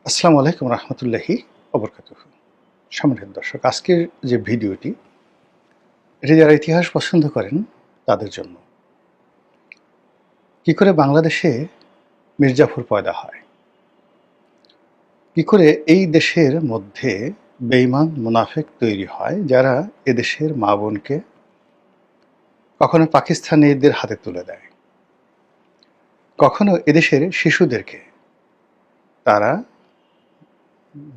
আসসালামু আলাইকুম রহমতুল্লাহি ওবরকাতুহু। সম্মানিত দর্শক, আজকের যে ভিডিওটি, এটি যারা ইতিহাস পছন্দ করেন তাদের জন্য। কি করে বাংলাদেশে মির্জাফর পয়দা হয়, কি করে এই দেশের মধ্যে বেঈমান মুনাফিক তৈরি হয় যারা এদেশের মা বোনকে কখনো পাকিস্তানিদের হাতে তুলে দেয়, কখনো এদেশের শিশুদেরকে তারা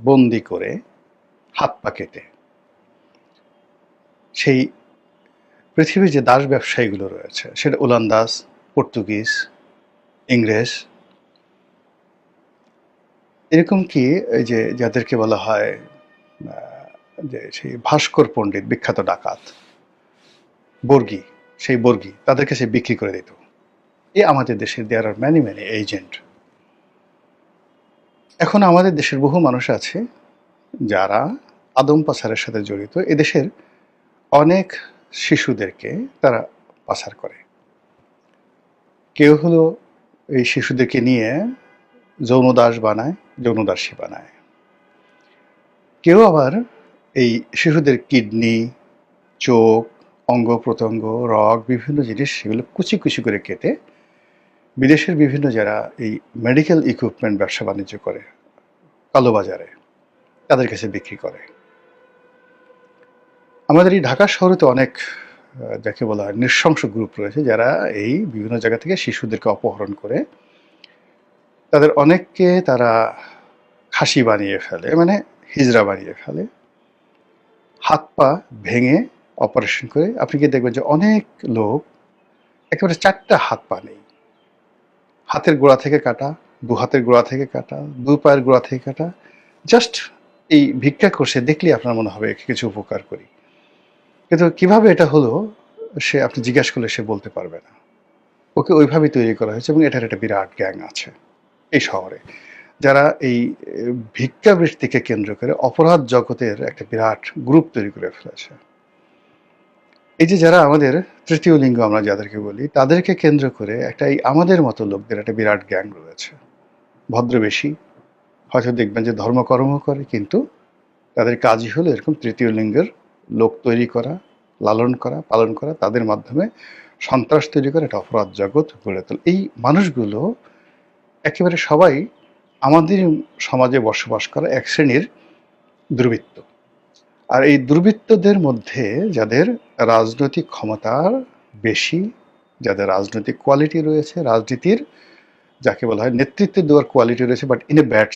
বন্দি করে হাত পা কেটে সেই পৃথিবীর যে দাস ব্যবসায়ীগুলো রয়েছে, সেটা ওলন্দাজ, পর্তুগিজ, ইংরেজ, এরকম কি এই যে যাদেরকে বলা হয় যে সেই ভাস্কর পণ্ডিত, বিখ্যাত ডাকাত বর্গী, সেই বর্গী তাদেরকে সে বিক্রি করে দিত। আমাদের দেশের দেয়ার আর ম্যানি ম্যানি এজেন্ট। এখন আমাদের দেশের বহু মানুষ আছে যারা আদম পাচারের সাথে জড়িত। এদেশের অনেক শিশুদেরকে তারা পাচার করে। কেউ হলো এই শিশুদেরকে নিয়ে যৌনদাস বানায়, যৌনদাসী বানায়। কেউ আবার এই শিশুদের কিডনি, চোখ, অঙ্গ প্রত্যঙ্গ, রগ, বিভিন্ন জিনিস সেগুলো কুচি কুচি করে কেটে বিদেশের বিভিন্ন যারা এই মেডিকেল ইকুইপমেন্ট ব্যবসা বাণিজ্য করে কালোবাজারে, তাদের কাছে বিক্রি করে। আমাদের এই ঢাকা শহরে তো অনেক যাকে বলা হয় নৃশংস গ্রুপ রয়েছে যারা এই বিভিন্ন জায়গা থেকে শিশুদেরকে অপহরণ করে তাদের অনেককে তারা খাসি বানিয়ে ফেলে, মানে হিজড়া বানিয়ে ফেলে, হাত পা ভেঙে অপারেশন করে। আপনি কি দেখবেন যে অনেক লোক একেবারে 4টা হাত পা নেই, হাতের গোড়া থেকে কাটা, দু হাতের গোড়া থেকে কাটা, 2 পায়ের গোড়া থেকে কাটা। জাস্ট এই ভিক্ষা করছে দেখলেই আপনার মনে হবে একে কিছু উপকার করি, কিন্তু কিভাবে এটা হলো সে আপনি জিজ্ঞাসা করলে সে বলতে পারবে না। ওকে ওইভাবেই তৈরি করা হয়েছে এবং এটার একটা বিরাট গ্যাং আছে এই শহরে, যারা এই ভিক্ষাবৃত্তিকে কেন্দ্র করে অপরাধ জগতের একটা বিরাট গ্রুপ তৈরি করে ফেলেছে। এই যে যারা আমাদের তৃতীয় লিঙ্গ আমরা যাদেরকে বলি, তাদেরকে কেন্দ্র করে একটা এই আমাদের মতো লোকদের একটা বিরাট গ্যাং রয়েছে। ভদ্রবেশী, হয়তো দেখবেন যে ধর্মকর্ম করে, কিন্তু তাদের কাজই হলো এরকম তৃতীয় লিঙ্গের লোক তৈরি করা, লালন করা, পালন করা, তাদের মাধ্যমে সন্ত্রাস তৈরি করে একটা অপরাধ জগৎ গড়ে তোলে। এই মানুষগুলো একেবারে সবাই আমাদের সমাজে বসবাস করা এক শ্রেণীর দুর্বৃত্ত। আর এই দুর্বৃত্তদের মধ্যে যাদের রাজনৈতিক ক্ষমতার বেশি, যাদের রাজনৈতিক কোয়ালিটি রয়েছে, রাজনীতির যাকে বলা হয় নেতৃত্ব দেওয়ার কোয়ালিটি রয়েছে, বাট ইন এ ব্যাড